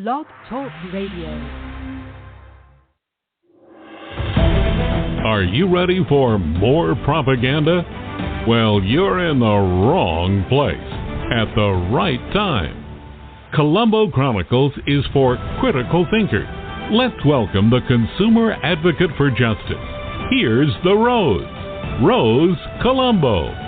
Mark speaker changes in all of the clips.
Speaker 1: Blog Talk Radio.
Speaker 2: Are you ready for more propaganda? Well, you're in the wrong place at the right time. Colombo Chronicles is for critical thinkers. Let's welcome the consumer advocate for justice. Here's the Rose Colombo.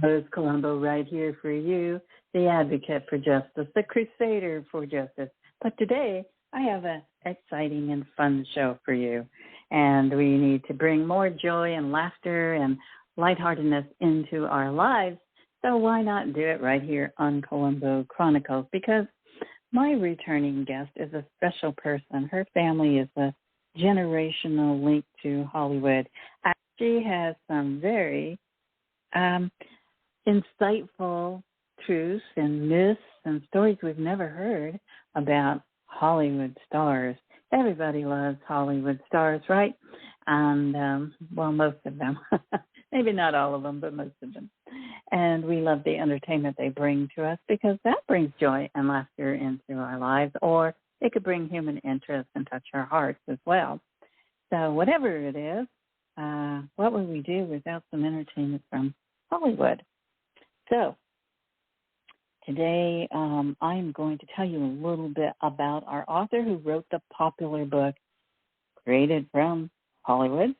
Speaker 3: Rose Colombo right here for you, the advocate for justice, the crusader for justice. But today, I have an exciting and fun show for you. And we need to bring more joy and laughter and lightheartedness into our lives. So why not do it right here on Colombo Chronicles? Because my returning guest is a special person. Her family is a generational link to Hollywood. And she has some very insightful truths and myths and stories we've never heard about Hollywood stars. Everybody loves Hollywood stars, right? And, well, most of them. Maybe not all of them, but most of them. And we love the entertainment they bring to us because that brings joy and laughter into our lives, or it could bring human interest and touch our hearts as well. So whatever it is, what would we do without some entertainment from Hollywood? So today I'm going to tell you a little bit about our author who wrote the popular book created from Hollywood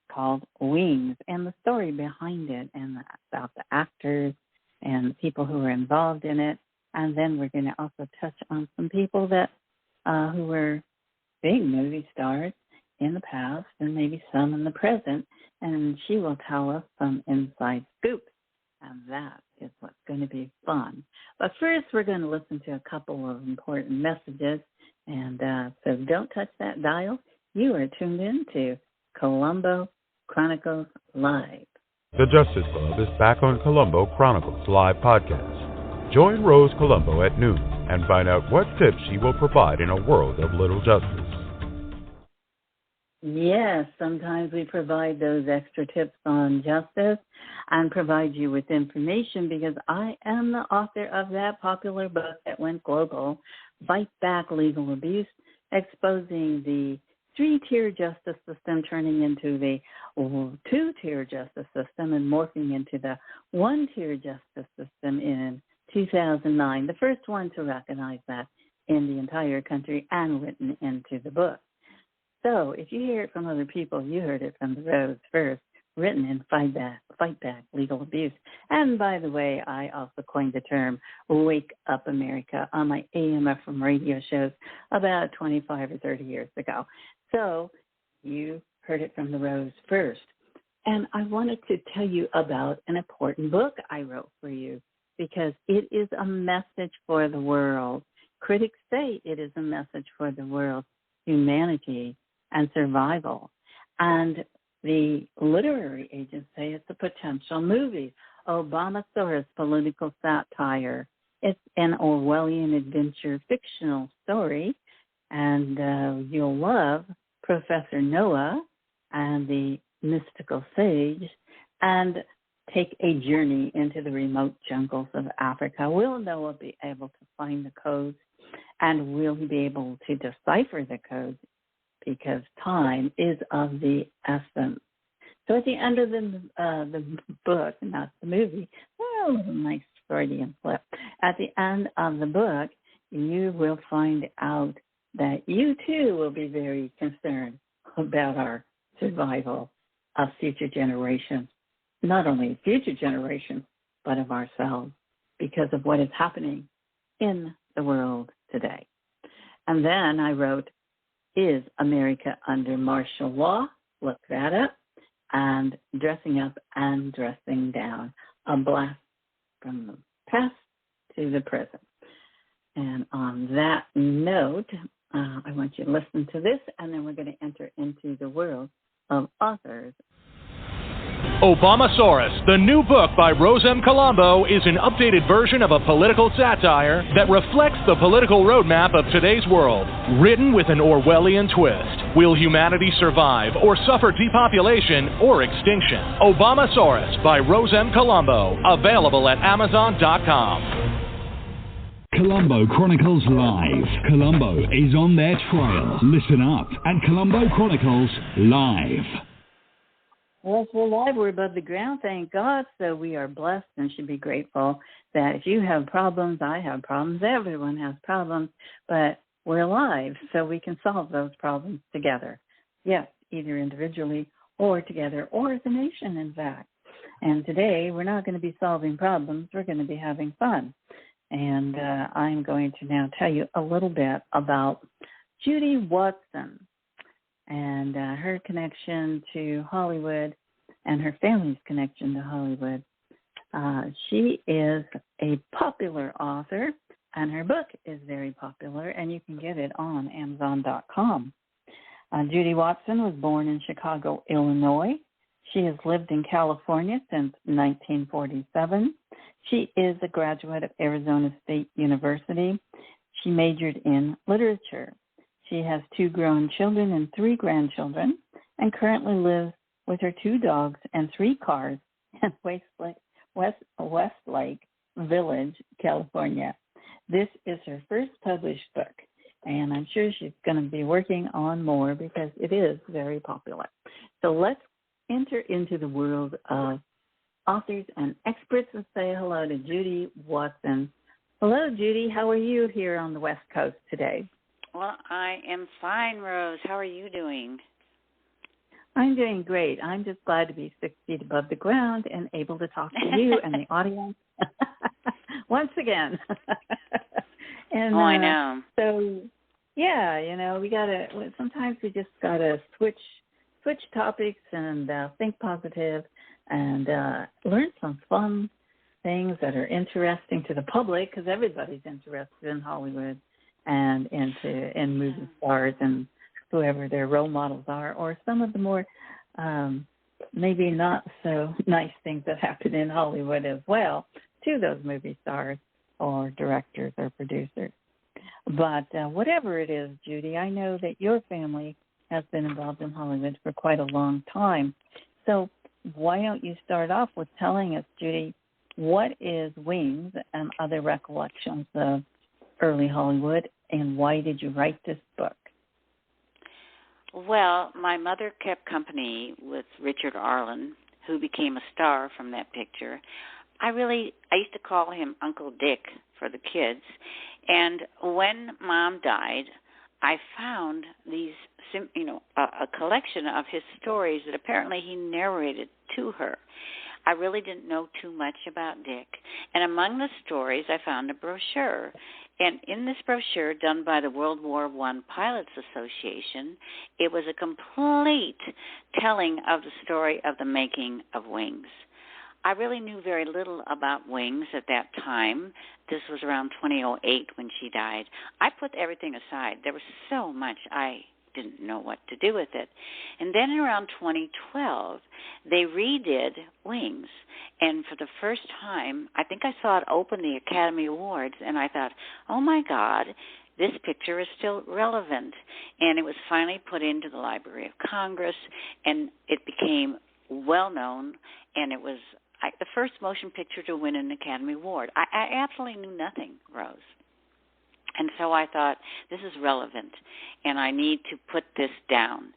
Speaker 3: called Wings, and the story behind it, and about the actors and the people who were involved in it. And then we're going to also touch on some people that who were big movie stars in the past and maybe some in the present, and she will tell us some inside scoops, and that is what's going to be fun. But first, we're going to listen to a couple of important messages, and so don't touch that dial. You are tuned in to Colombo Chronicles Live.
Speaker 4: The Justice Club is back on Colombo Chronicles Live podcast. Join Rose Colombo at noon and find out what tips she will provide in a world of little justice.
Speaker 3: Yes, sometimes we provide those extra tips on justice and provide you with information because I am the author of that popular book that went global, Fight Back Legal Abuse, exposing the three-tier justice system turning into the two-tier justice system and morphing into the one-tier justice system in 2009, the first one to recognize that in the entire country and written into the book. So if you hear it from other people, you heard it from the Rose first, written in Fight Back Legal Abuse. And by the way, I also coined the term Wake Up America on my AM/FM radio shows about 25 or 30 years ago. So you heard it from the Rose first. And I wanted to tell you about an important book I wrote for you because it is a message for the world. Critics say it is a message for the world, humanity, and survival. And the literary agents say it's a potential movie, Obamasaurus political satire. It's an Orwellian adventure fictional story, and you'll love Professor Noah and the mystical sage, and take a journey into the remote jungles of Africa. Will Noah be able to find the codes, and will he be able to decipher the codes? Because time is of the essence. So at the end of the book, not the movie, well, a nice Freudian flip. At the end of the book, you will find out that you too will be very concerned about our survival of future generations, not only future generations, but of ourselves, because of what is happening in the world today. And then I wrote, Is America Under Martial Law? Look that up. And Dressing Up and Dressing Down, a blast from the past to the present. And on that note, I want you to listen to this, and then we're going to enter into the world of authors.
Speaker 5: Obamasaurus, the new book by Rose Colombo, is an updated version of a political satire that reflects the political roadmap of today's world, written with an Orwellian twist. Will humanity survive or suffer depopulation or extinction? Obamasaurus by Rose Colombo, available at Amazon.com.
Speaker 1: Colombo Chronicles Live. Colombo is on their trail. Listen up at Colombo Chronicles Live.
Speaker 3: Well, if we're live, we're above the ground, thank God. So we are blessed and should be grateful that if you have problems, I have problems, everyone has problems, but we're alive, so we can solve those problems together. Yes, either individually or together, or as a nation, in fact. And today, we're not going to be solving problems, we're going to be having fun. And I'm going to now tell you a little bit about Judy Watson and her connection to Hollywood and her family's connection to Hollywood. She is a popular author, and her book is very popular, and you can get it on Amazon.com. Judy Watson was born in Chicago, Illinois. She has lived in California since 1947. She is a graduate of Arizona State University. She majored in literature. She has 2 grown children and 3 grandchildren, and currently lives with her 2 dogs and 3 cars in Westlake Village, California. This is her first published book, and I'm sure she's going to be working on more because it is very popular. So let's enter into the world of authors and experts and say hello to Judy Watson. Hello, Judy. How are you here on the West Coast today?
Speaker 6: Well, I am fine, Rose. How are you doing?
Speaker 3: I'm doing great. I'm just glad to be 6 feet above the ground and able to talk to you and the audience once again. And,
Speaker 6: I know.
Speaker 3: So, yeah, sometimes we just got to switch topics and think positive and learn some fun things that are interesting to the public, because everybody's interested in Hollywood and in movie stars and whoever their role models are, or some of the more maybe not so nice things that happen in Hollywood as well to those movie stars or directors or producers. But whatever it is, Judy, I know that your family has been involved in Hollywood for quite a long time. So why don't you start off with telling us, Judy, what is Wings and Other Recollections of Early Hollywood, and why did you write this book?
Speaker 6: Well, my mother kept company with Richard Arlen, who became a star from that picture. I used to call him Uncle Dick for the kids. And when Mom died, I found these, a collection of his stories that apparently he narrated to her. I really didn't know too much about Dick. And among the stories, I found a brochure. And in this brochure done by the World War I Pilots Association, it was a complete telling of the story of the making of Wings. I really knew very little about Wings at that time. This was around 2008 when she died. I put everything aside. There was so much I didn't know what to do with it. And then around 2012, they redid Wings. And for the first time, I think I saw it open the Academy Awards, and I thought, oh, my God, this picture is still relevant. And it was finally put into the Library of Congress, and it became well-known, and it was the first motion picture to win an Academy Award. I absolutely knew nothing, Rose. And so I thought, this is relevant, and I need to put this down.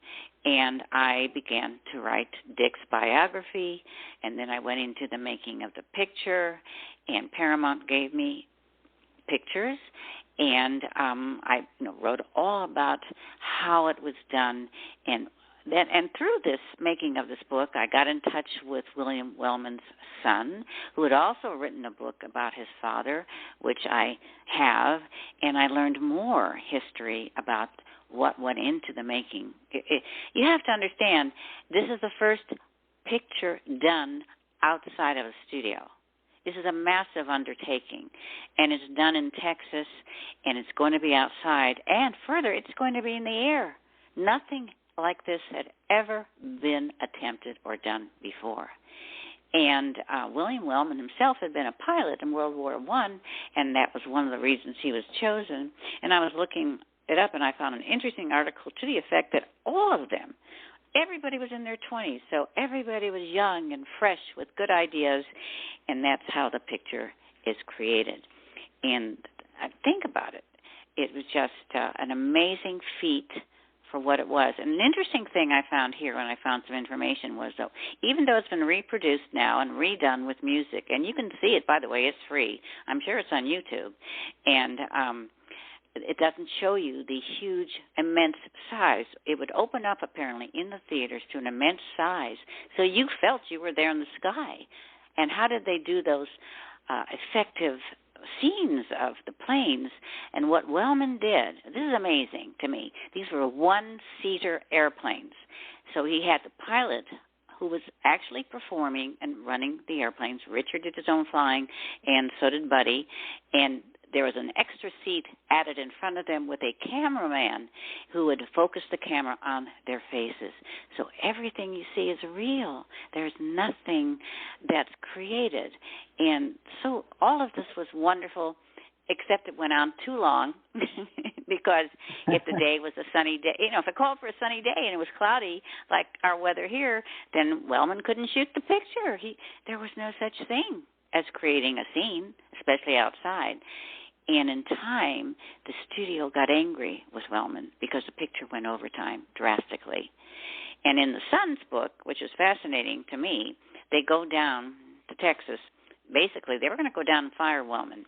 Speaker 6: And I began to write Dick's biography, and then I went into the making of the picture, and Paramount gave me pictures, and I wrote all about how it was done. And through this making of this book, I got in touch with William Wellman's son, who had also written a book about his father, which I have, and I learned more history about what went into the making. You have to understand, this is the first picture done outside of a studio. This is a massive undertaking, and it's done in Texas, and it's going to be outside, and further, it's going to be in the air. Nothing like this had ever been attempted or done before. And William Wellman himself had been a pilot in World War I, and that was one of the reasons he was chosen. And I was looking it up, and I found an interesting article to the effect that all of them, everybody was in their 20s, so everybody was young and fresh with good ideas, and that's how the picture is created. And think about it. It was just an amazing feat for what it was. And an interesting thing I found here when I found some information was, though, even though it's been reproduced now and redone with music, and you can see it, by the way, it's free. I'm sure it's on YouTube. And it doesn't show you the huge, immense size. It would open up, apparently, in the theaters to an immense size. So you felt you were there in the sky. And how did they do those effective scenes of the planes? And what Wellman did, this is amazing to me, these were one-seater airplanes. So he had the pilot who was actually performing and running the airplanes. Richard did his own flying, and so did Buddy. And there was an extra seat added in front of them with a cameraman who would focus the camera on their faces. So everything you see is real. There's nothing that's created. And so all of this was wonderful, except it went on too long because if the day was a sunny day, if it called for a sunny day and it was cloudy like our weather here, then Wellman couldn't shoot the picture. There was no such thing as creating a scene, especially outside. And in time, the studio got angry with Wellman because the picture went over time drastically. And in the Sun's book, which is fascinating to me, they go down to Texas. Basically, they were going to go down and fire Wellman.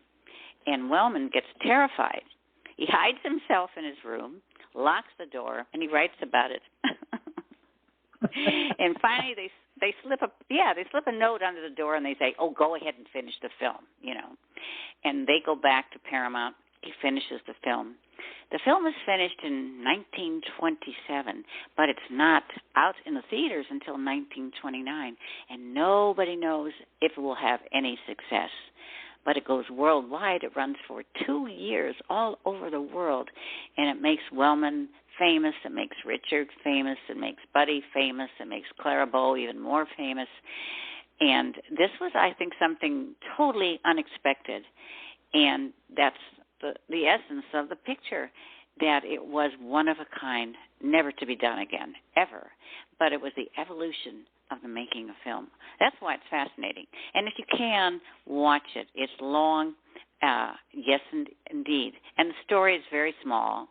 Speaker 6: And Wellman gets terrified. He hides himself in his room, locks the door, and he writes about it. And finally, they slip a note under the door and they say, "Oh, go ahead and finish the film," And they go back to Paramount. He finishes the film. The film is finished in 1927, but it's not out in the theaters until 1929, and nobody knows if it will have any success. But it goes worldwide. It runs for 2 years all over the world, and it makes Wellman famous. It makes Richard famous. It makes Buddy famous. It makes Clara Bow even more famous. And this was, I think, something totally unexpected, and that's the essence of the picture, that it was one of a kind, never to be done again, ever. But it was the evolution of the making of film. That's why it's fascinating. And if you can, watch it. It's long, yes, indeed. And the story is very small,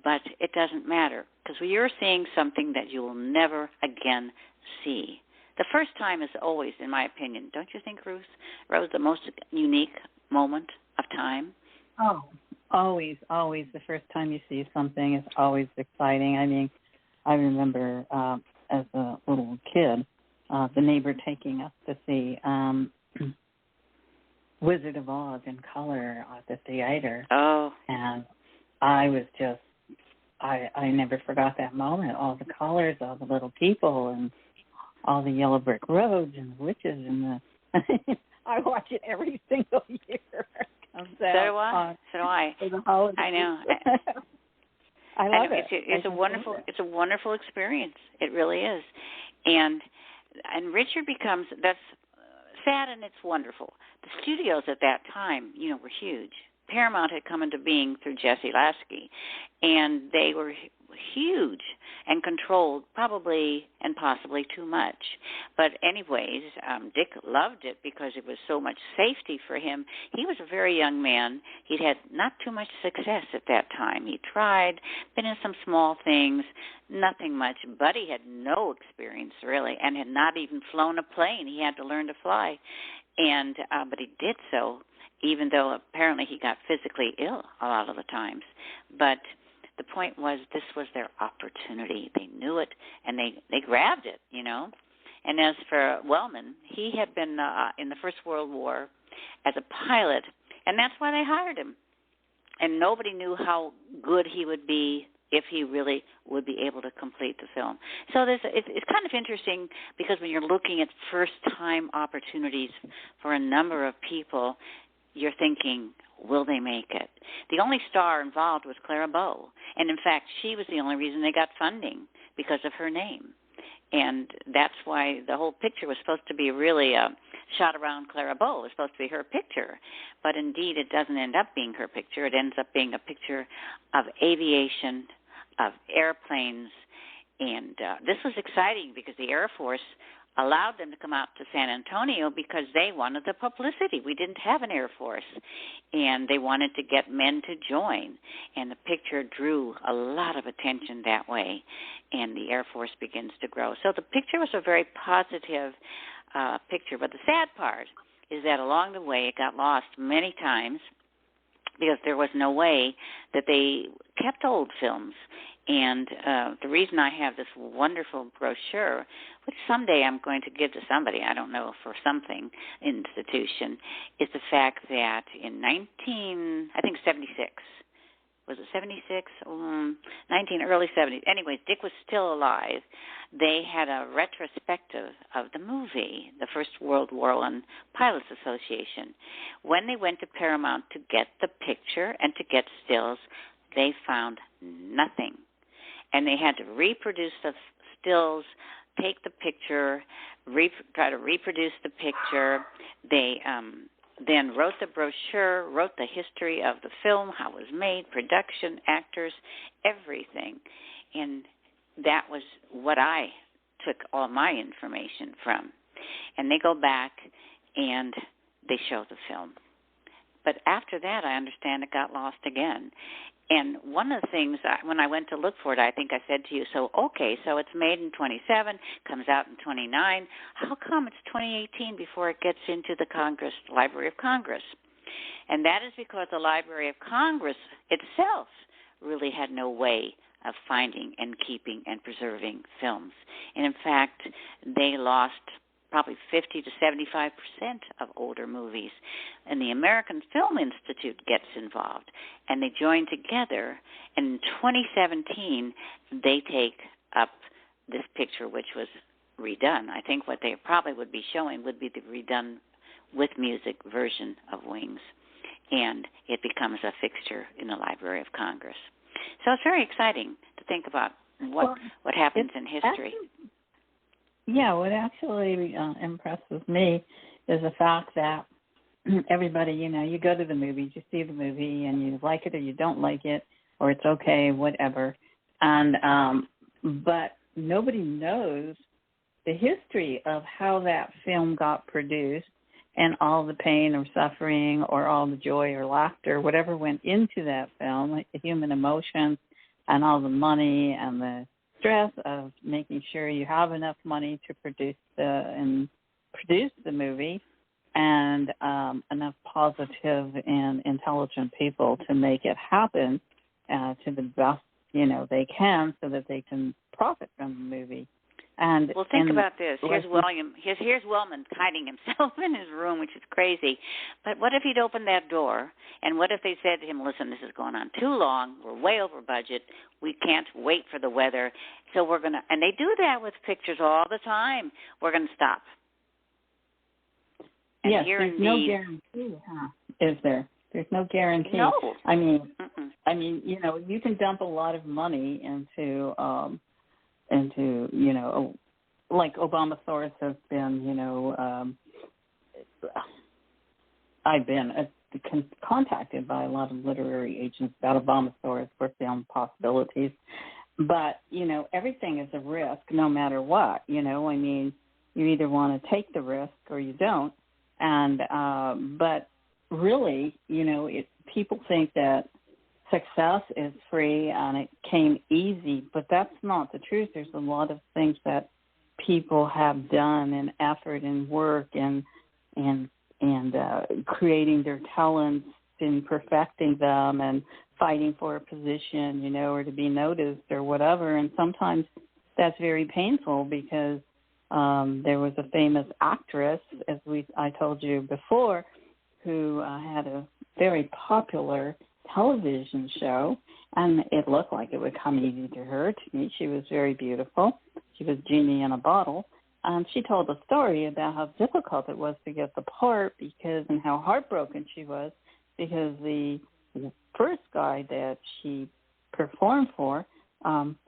Speaker 6: but it doesn't matter, because you're seeing something that you will never again see. The first time is always, in my opinion, don't you think, Rose, the most unique moment of time?
Speaker 3: Oh, always. The first time you see something is always exciting. I mean, I remember as a little kid, the neighbor taking us to see Wizard of Oz in color at the theater.
Speaker 6: Oh.
Speaker 3: And I was just, I never forgot that moment. All the colors, all the little people, and all the yellow brick roads and the witches and the... I watch it every single year.
Speaker 6: So do I.
Speaker 3: For the holidays.
Speaker 6: I know.
Speaker 3: I love it.
Speaker 6: It's a wonderful experience. It really is. And Richard becomes, that's sad and it's wonderful. The studios at that time, were huge. Paramount had come into being through Jesse Lasky, and they were huge and controlled probably and possibly too much. But anyways, Dick loved it because it was so much safety for him. He was a very young man. He'd had not too much success at that time. He tried, been in some small things, nothing much. Buddy had no experience really and had not even flown a plane. He had to learn to fly, and but he did so, even though apparently he got physically ill a lot of the times. But the point was, this was their opportunity. They knew it, and they grabbed it, And as for Wellman, he had been in the First World War as a pilot, and that's why they hired him. And nobody knew how good he would be if he really would be able to complete the film. So it's kind of interesting, because when you're looking at first-time opportunities for a number of people, you're thinking, will they make it? The only star involved was Clara Bow. And, in fact, she was the only reason they got funding, because of her name. And that's why the whole picture was supposed to be really shot around Clara Bow. It was supposed to be her picture. But, indeed, it doesn't end up being her picture. It ends up being a picture of aviation, of airplanes. And this was exciting because the Air Force allowed them to come out to San Antonio because they wanted the publicity. We didn't have an Air Force, and they wanted to get men to join. And the picture drew a lot of attention that way, and the Air Force begins to grow. So the picture was a very positive picture. But the sad part is that along the way it got lost many times because there was no way that they kept old films. And the reason I have this wonderful brochure, which someday I'm going to give to somebody, I don't know, for something institution, is the fact that in 76, was it 76? Early 70s. Anyways, Dick was still alive. They had a retrospective of the movie, the First World War I Pilots Association. When they went to Paramount to get the picture and to get stills, they found nothing. And they had to reproduce the stills, take the picture, try to reproduce the picture. They then wrote the brochure, wrote the history of the film, how it was made, production, actors, everything. And that was what I took all my information from. And they go back and they show the film. But after that, I understand it got lost again. And one of the things, when I went to look for it, I think I said to you, so it's made in 27, comes out in 29. How come it's 2018 before it gets into the Library of Congress? And that is because the Library of Congress itself really had no way of finding and keeping and preserving films. And in fact, they lost probably 50 to 75% of older movies. And the American Film Institute gets involved, and they join together. And in 2017, they take up this picture, which was redone. I think what they probably would be showing would be the redone with music version of Wings, and it becomes a fixture in the Library of Congress. So it's very exciting to think about what happens in history.
Speaker 3: What actually impresses me is the fact that everybody, you go to the movies, you see the movie, and you like it or you don't like it, or it's okay, whatever. And but nobody knows the history of how that film got produced and all the pain or suffering or all the joy or laughter, whatever went into that film, like the human emotions and all the money and the stress of making sure you have enough money to produce the movie and enough positive and intelligent people to make it happen to the best they can, so that they can profit from the movie. And
Speaker 6: well, think about this. Here's William. Here's Wellman hiding himself in his room, which is crazy. But what if he'd opened that door, and what if they said to him, listen, this is going on too long. We're way over budget. We can't wait for the weather. So we're going to, and they do that with pictures all the time. We're going to stop. And
Speaker 3: yes, there's no guarantee, is there? There's no guarantee.
Speaker 6: No.
Speaker 3: I mean, you can dump a lot of money into like Obamasaurus has been, I've been contacted by a lot of literary agents about Obamasaurus for film possibilities. But, everything is a risk no matter what. You either want to take the risk or you don't. And but really, people think that success is free and it came easy, but that's not the truth. There's a lot of things that people have done and effort and work and creating their talents and perfecting them and fighting for a position, or to be noticed or whatever. And sometimes that's very painful because there was a famous actress, as I told you before, who had a very popular television show, and it looked like it would come easy to her. To me, she was very beautiful. She was genie in a bottle, and she told a story about how difficult it was to get the part and how heartbroken she was because the first guy that she performed for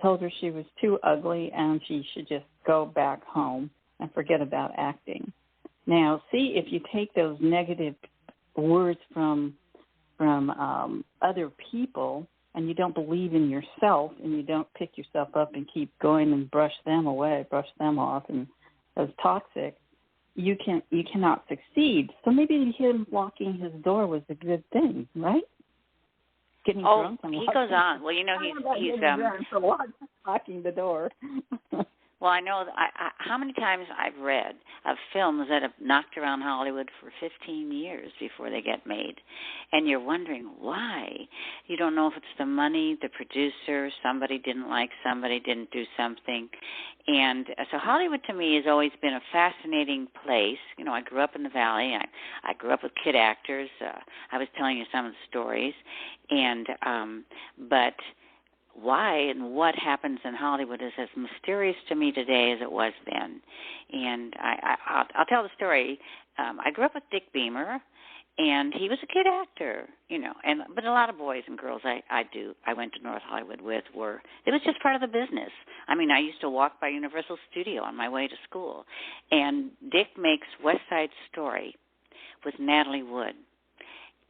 Speaker 3: told her she was too ugly and she should just go back home and forget about acting. Now, see, if you take those negative words from other people and you don't believe in yourself and you don't pick yourself up and keep going and brush them away, brush them off and as toxic, you cannot succeed. So maybe him locking his door was a good thing, right? Getting drunk and
Speaker 6: he goes on. Well, he's
Speaker 3: locking the door.
Speaker 6: Well, I know how many times I've read of films that have knocked around Hollywood for 15 years before they get made. And you're wondering why. You don't know if it's the money, the producer, somebody didn't like somebody, didn't do something. And so Hollywood to me has always been a fascinating place. I grew up in the Valley. I grew up with kid actors. I was telling you some of the stories. And but why and what happens in Hollywood is as mysterious to me today as it was then. And I'll tell the story. I grew up with Dick Beamer, and he was a kid actor, but a lot of boys and girls I went to North Hollywood with it was just part of the business. I mean, I used to walk by Universal Studio on my way to school, and Dick makes West Side Story with Natalie Wood.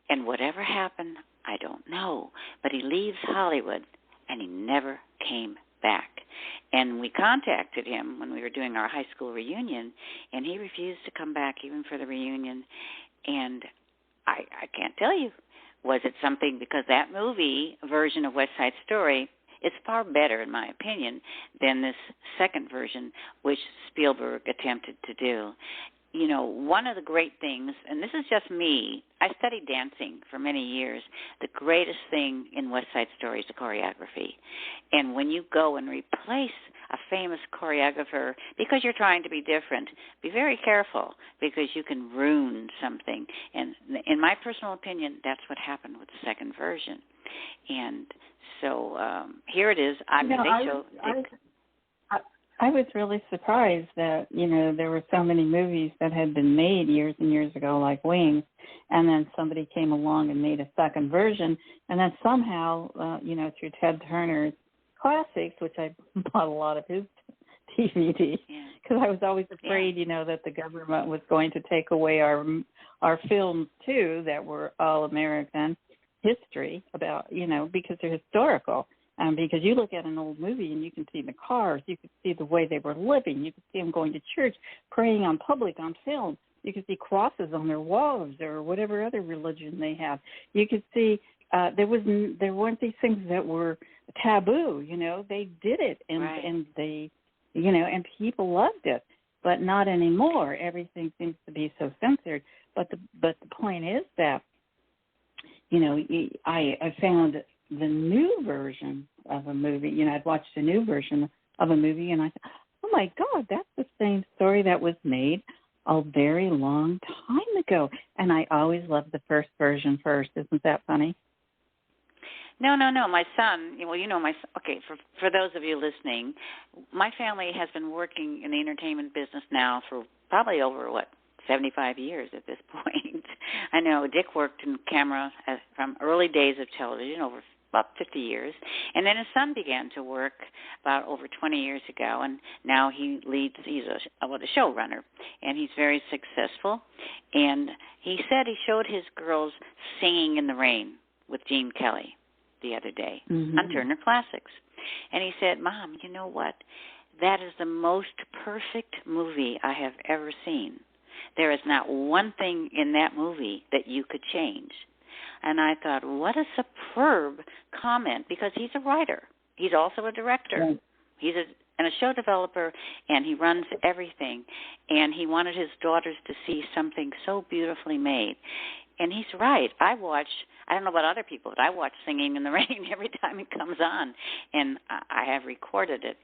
Speaker 6: And whatever happened, I don't know, but he leaves Hollywood, and he never came back. And we contacted him when we were doing our high school reunion, and he refused to come back even for the reunion. And I can't tell you, was it something, because that movie version of West Side Story is far better, in my opinion, than this second version, which Spielberg attempted to do. One of the great things, and this is just me, I studied dancing for many years. The greatest thing in West Side Story is the choreography. And when you go and replace a famous choreographer, because you're trying to be different, be very careful, because you can ruin something. And in my personal opinion, that's what happened with the second version. And so here it is.
Speaker 3: I was really surprised that, there were so many movies that had been made years and years ago, like Wings, and then somebody came along and made a second version, and then somehow, through Ted Turner's classics, which I bought a lot of his DVDs, because I was always afraid, that the government was going to take away our films, too, that were all American history about, because they're historical. Because you look at an old movie and you can see the cars, you can see the way they were living, you can see them going to church, praying on public on film. You can see crosses on their walls or whatever other religion they have. You could see there weren't these things that were taboo. They did it, and they, and people loved it, but not anymore. Everything seems to be so censored. But the point is that, I found the new version of a movie. I'd watched a new version of a movie, and I thought, oh, my God, that's the same story that was made a very long time ago. And I always loved the first version first. Isn't that funny?
Speaker 6: No. My son, okay, for those of you listening, my family has been working in the entertainment business now for probably over, 75 years at this point. I know Dick worked in camera from early days of television, over about 50 years. And then his son began to work about over 20 years ago, and now he's a showrunner, and he's very successful. And he said he showed his girls Singing in the Rain with Gene Kelly the other day on Turner Classics. And he said, Mom, you know what? That is the most perfect movie I have ever seen. There is not one thing in that movie that you could change. And I thought, what a superb comment, because he's a writer. He's also a director. Right. He's a show developer, and he runs everything. And he wanted his daughters to see something so beautifully made. And he's right. I don't know about other people, but I watch Singing in the Rain every time it comes on, and I have recorded it.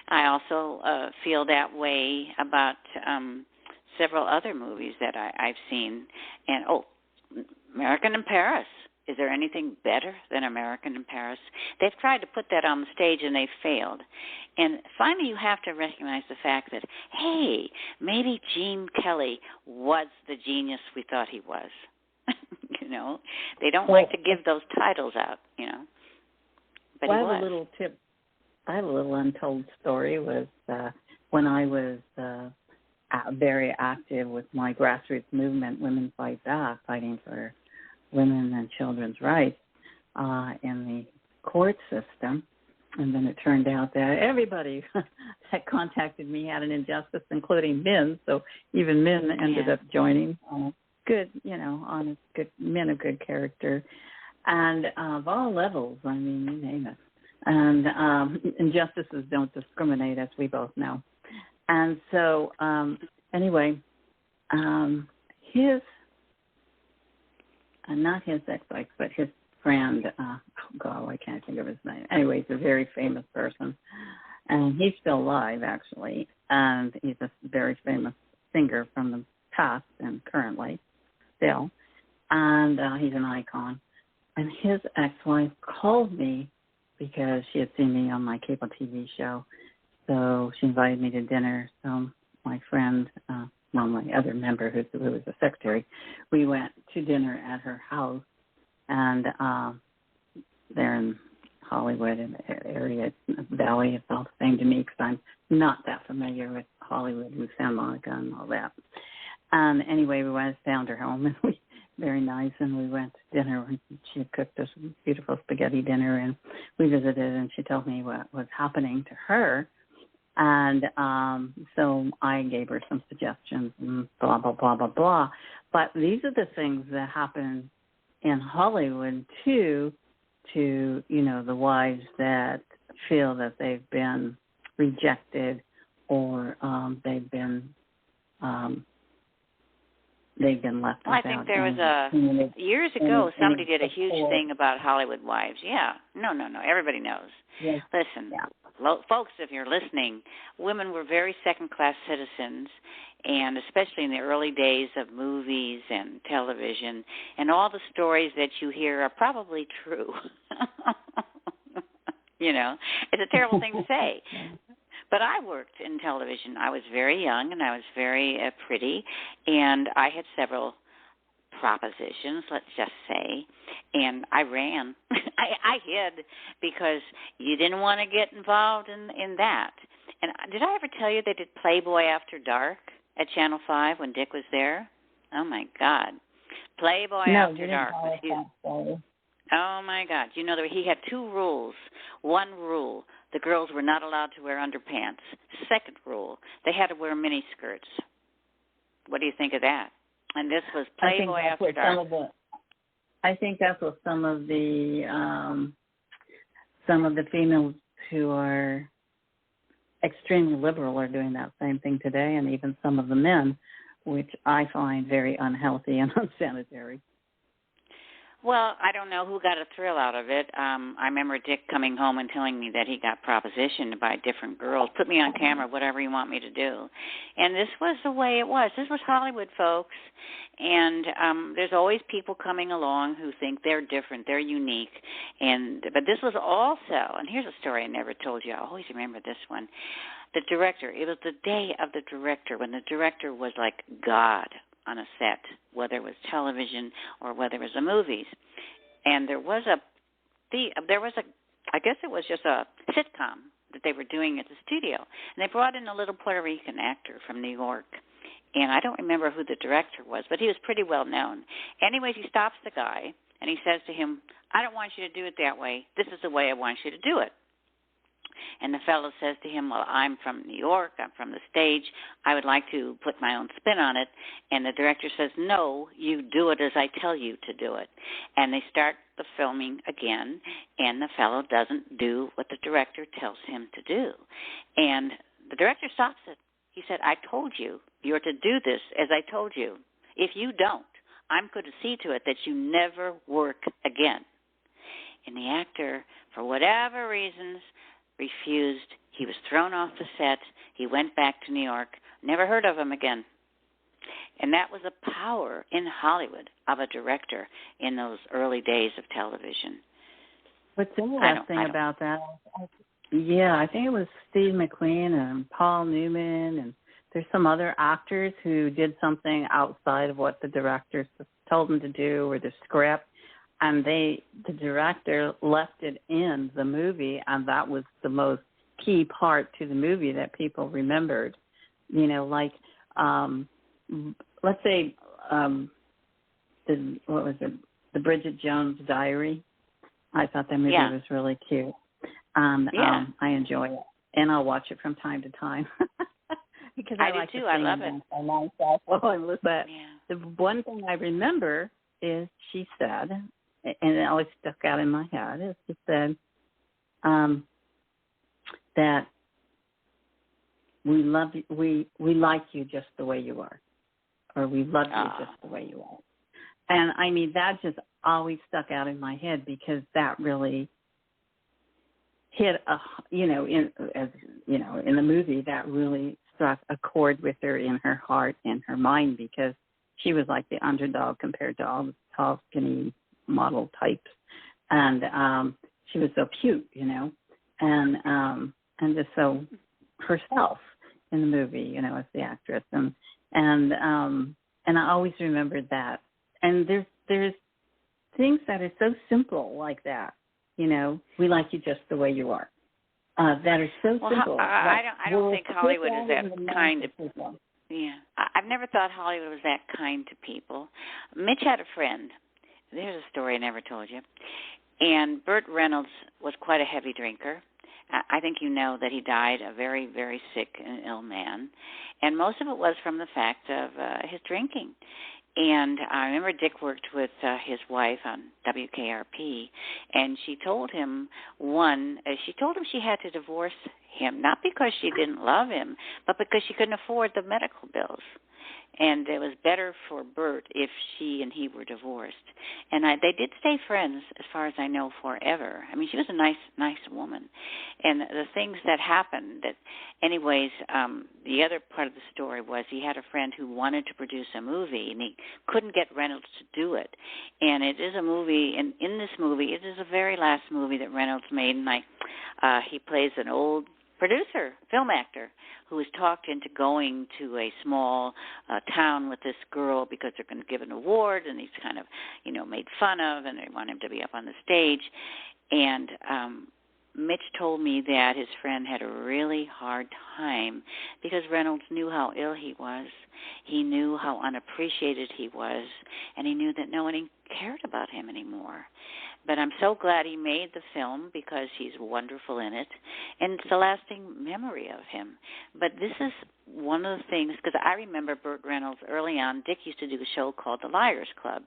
Speaker 6: I also feel that way about several other movies that I've seen. And, American in Paris. Is there anything better than American in Paris? They've tried to put that on the stage, and they've failed. And finally, you have to recognize the fact that, hey, maybe Gene Kelly was the genius we thought he was. They don't like to give those titles out, But
Speaker 3: I have a little tip. I have a little untold story. Was when I was very active with my grassroots movement, Women Fight Back, fighting for women and children's rights in the court system. And then it turned out that everybody that contacted me had an injustice, including men. So even men ended up joining. Good, honest, good men of good character, and of all levels. I mean, you name it. And injustices don't discriminate, as we both know. And so, anyway, his, not his ex-wife, but his friend, I can't think of his name. Anyway, he's a very famous person. And he's still alive, actually. And he's a very famous singer from the past and currently still. And he's an icon. And his ex-wife called me because she had seen me on my cable TV show. So she invited me to dinner. So my friend, my other member who was a secretary, we went to dinner at her house. And they're in Hollywood, in the area, Valley. It's all the same to me because I'm not that familiar with Hollywood and Santa Monica and all that. Anyway, we went found her home, and we very nice, and we went to dinner. And she had cooked us a beautiful spaghetti dinner, and we visited, and she told me what was happening to her. And so I gave her some suggestions and blah, blah, blah, blah, blah. But these are the things that happen in Hollywood, too, to, the wives that feel that they've been rejected or they've been left without.
Speaker 6: I think there was years ago, somebody did a huge thing about Hollywood wives. Yeah. No. Everybody knows. Yes. Listen, folks, if you're listening, women were very second-class citizens, and especially in the early days of movies and television, and all the stories that you hear are probably true. It's a terrible thing to say. But I worked in television. I was very young, and I was very pretty, and I had several propositions, let's just say, and I ran. I hid because you didn't want to get involved in that. And did I ever tell you they did Playboy After Dark at Channel 5 when Dick was there? Oh, my God. Playboy After Dark. Oh, my God. That he had two rules. One rule, the girls were not allowed to wear underpants. Second rule, they had to wear miniskirts. What do you think of that? And this was Playboy After Dark.
Speaker 3: I think that's what some of the females who are extremely liberal are doing that same thing today, and even some of the men, which I find very unhealthy and unsanitary.
Speaker 6: Well, I don't know who got a thrill out of it. I remember Dick coming home and telling me that he got propositioned by different girls. Put me on camera, whatever you want me to do. And this was the way it was. This was Hollywood, folks. And there's always people coming along who think they're different, they're unique. But this was also, and here's a story I never told you. I always remember this one. The director, it was the day of the director, when the director was like God on a set, whether it was television or whether it was the movies. And there was I guess it was just a sitcom that they were doing at the studio. And they brought in a little Puerto Rican actor from New York. And I don't remember who the director was, but he was pretty well known. Anyways, he stops the guy and he says to him, I don't want you to do it that way. This is the way I want you to do it. And the fellow says to him, well, I'm from New York, I'm from the stage, I would like to put my own spin on it. And the director says, no, you do it as I tell you to do it. And they start the filming again, and the fellow doesn't do what the director tells him to do. And the director stops it. He said, I told you, you're to do this as I told you. If you don't, I'm going to see to it that you never work again. And the actor, for whatever reasons, refused. He was thrown off the set. He went back to New York. Never heard of him again. And that was the power in Hollywood of a director in those early days of television.
Speaker 3: What's interesting about that, I think it was Steve McQueen and Paul Newman, and there's some other actors who did something outside of what the directors told them to do or the script. And the director left it in the movie, and that was the most key part to the movie that people remembered. Like, let's say, the Bridget Jones Diary. I thought that movie was really cute. I enjoy it, and I'll watch it from time to time because I like
Speaker 6: do too.
Speaker 3: To
Speaker 6: I love it.
Speaker 3: I myself while I listen. But
Speaker 6: Yeah.
Speaker 3: the one thing I remember is she said, and it always stuck out in my head, is she said that we love you, we like you just the way you are, or we love you just the way you are. And I mean, that just always stuck out in my head because that really hit in the movie, that really struck a chord with her in her heart and her mind, because she was like the underdog compared to all the tall, skinny model types, and she was so cute, and just so herself in the movie, as the actress, and I always remembered that. And there's things that are so simple like that, we like you just the way you are. That are so simple.
Speaker 6: I don't think Hollywood is that kind of people. Yeah, I've never thought Hollywood was that kind to people. Mitch had a friend. There's a story I never told you. And Burt Reynolds was quite a heavy drinker. I think you know that he died a very, very sick and ill man. And most of it was from the fact of his drinking. And I remember Dick worked with his wife on WKRP, and she told him she had to divorce him, not because she didn't love him, but because she couldn't afford the medical bills. And it was better for Bert if she and he were divorced. And they did stay friends, as far as I know, forever. I mean, she was a nice woman. And the things that happened, anyways, the other part of the story was he had a friend who wanted to produce a movie, and he couldn't get Reynolds to do it. And it is a movie, and in this movie, it is the very last movie that Reynolds made, and he plays an old producer, film actor, who was talked into going to a small town with this girl because they're going to give an award, and he's kind of, made fun of, and they want him to be up on the stage. And Mitch told me that his friend had a really hard time because Reynolds knew how ill he was. He knew how unappreciated he was, and he knew that no one cared about him anymore. But I'm so glad he made the film because he's wonderful in it, and it's a lasting memory of him. But this is one of the things, because I remember Burt Reynolds early on. Dick used to do a show called The Liars Club.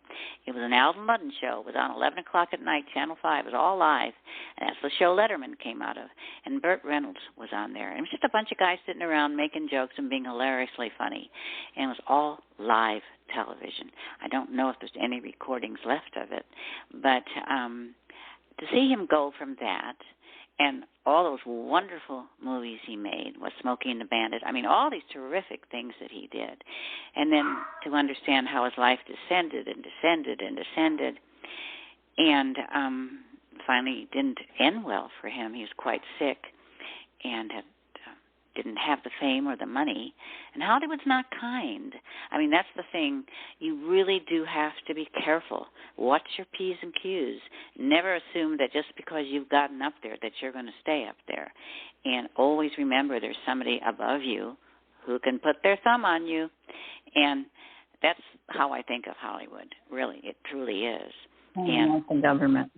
Speaker 6: It was an Alvin Ludden show. It was on 11 o'clock at night, Channel 5. It was all live, and that's the show Letterman came out of. And Burt Reynolds was on there. And it was just a bunch of guys sitting around making jokes and being hilariously funny. And it was all live television. I don't know if there's any recordings left of it, but to see him go from that and all those wonderful movies he made, was Smokey and the Bandit, I mean, all these terrific things that he did, and then to understand how his life descended and descended and descended, and finally didn't end well for him. He was quite sick and didn't have the fame or the money. And Hollywood's not kind. I mean, that's the thing. You really do have to be careful. Watch your P's and Q's. Never assume that just because you've gotten up there that you're going to stay up there. And always remember there's somebody above you who can put their thumb on you. And that's how I think of Hollywood. Really, it truly is.
Speaker 3: And the government.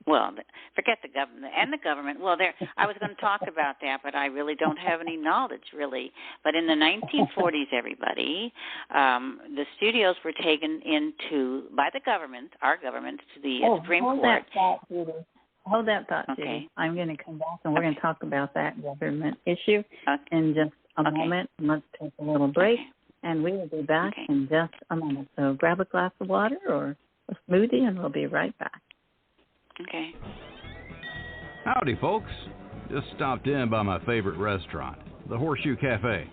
Speaker 6: Well, forget the government and the government. Well, I was going to talk about that, but I really don't have any knowledge, really. But in the 1940s, everybody, the studios were taken by the government, our government, to the Supreme Court.
Speaker 3: Hold that thought, Judy.
Speaker 6: Okay.
Speaker 3: I'm going to come back, and we're going to talk about that government issue in just a moment. Let's take a little break, and we will be back in just a moment. So grab a glass of water or a smoothie, and we'll be right back.
Speaker 6: Okay.
Speaker 7: Howdy, folks. Just stopped in by my favorite restaurant, the Horseshoe Cafe.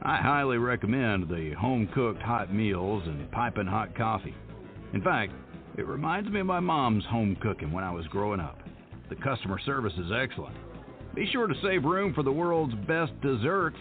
Speaker 7: I highly recommend the home-cooked hot meals and piping hot coffee. In fact, it reminds me of my mom's home cooking when I was growing up. The customer service is excellent. Be sure to save room for the world's best desserts.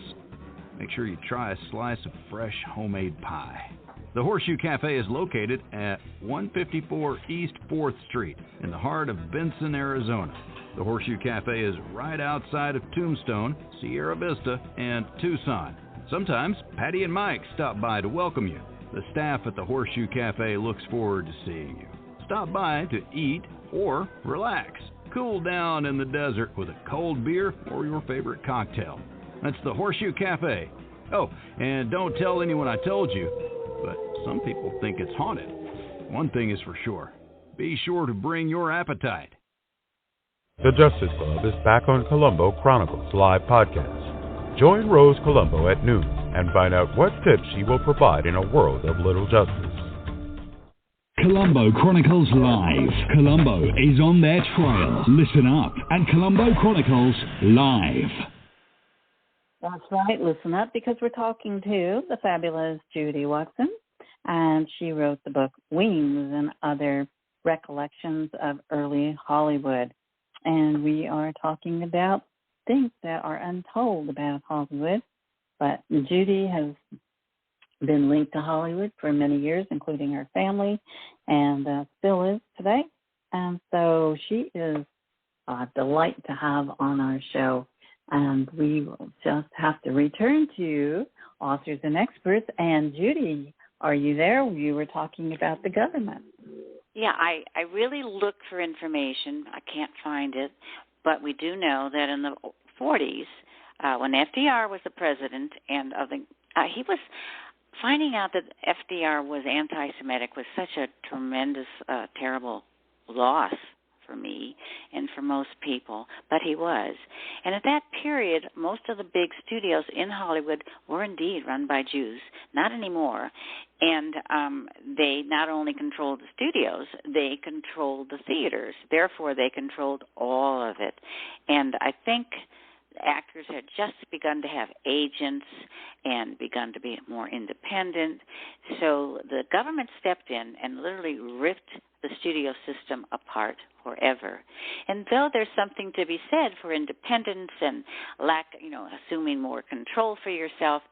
Speaker 7: Make sure you try a slice of fresh homemade pie. The Horseshoe Cafe is located at 154 East 4th Street in the heart of Benson, Arizona. The Horseshoe Cafe is right outside of Tombstone, Sierra Vista, and Tucson. Sometimes Patty and Mike stop by to welcome you. The staff at the Horseshoe Cafe looks forward to seeing you. Stop by to eat or relax. cool down in the desert with a cold beer or your favorite cocktail. That's the Horseshoe Cafe. Oh, and don't tell anyone I told you, but some people think it's haunted. One thing is for sure. Be sure to bring your appetite.
Speaker 4: The Justice Club is back on Colombo Chronicles Live podcast. Join Rose Colombo at noon and find out what tips she will provide in a world of little justice.
Speaker 1: Colombo Chronicles Live. Colombo is on their trail. Listen up at Colombo Chronicles Live.
Speaker 3: That's right. Listen up, because we're talking to the fabulous Judy Watson, and she wrote the book Wings and Other Recollections of Early Hollywood. And we are talking about things that are untold about Hollywood. But Judy has been linked to Hollywood for many years, including her family, and still is today. And so she is a delight to have on our show. And we will just have to return to authors and experts. And Judy, are you there? You were talking about the government.
Speaker 6: Yeah, I really looked for information. I can't find it. But we do know that in the 40s, when FDR was the president, and he was finding out that FDR was anti-Semitic was such a tremendous, terrible loss for me and for most people, but he was. And at that period, most of the big studios in Hollywood were indeed run by Jews. Not anymore. And they not only controlled the studios, they controlled the theaters. Therefore, they controlled all of it. And I think actors had just begun to have agents and begun to be more independent. So the government stepped in and literally ripped the studio system apart forever. And though there's something to be said for independence and assuming more control for yourself,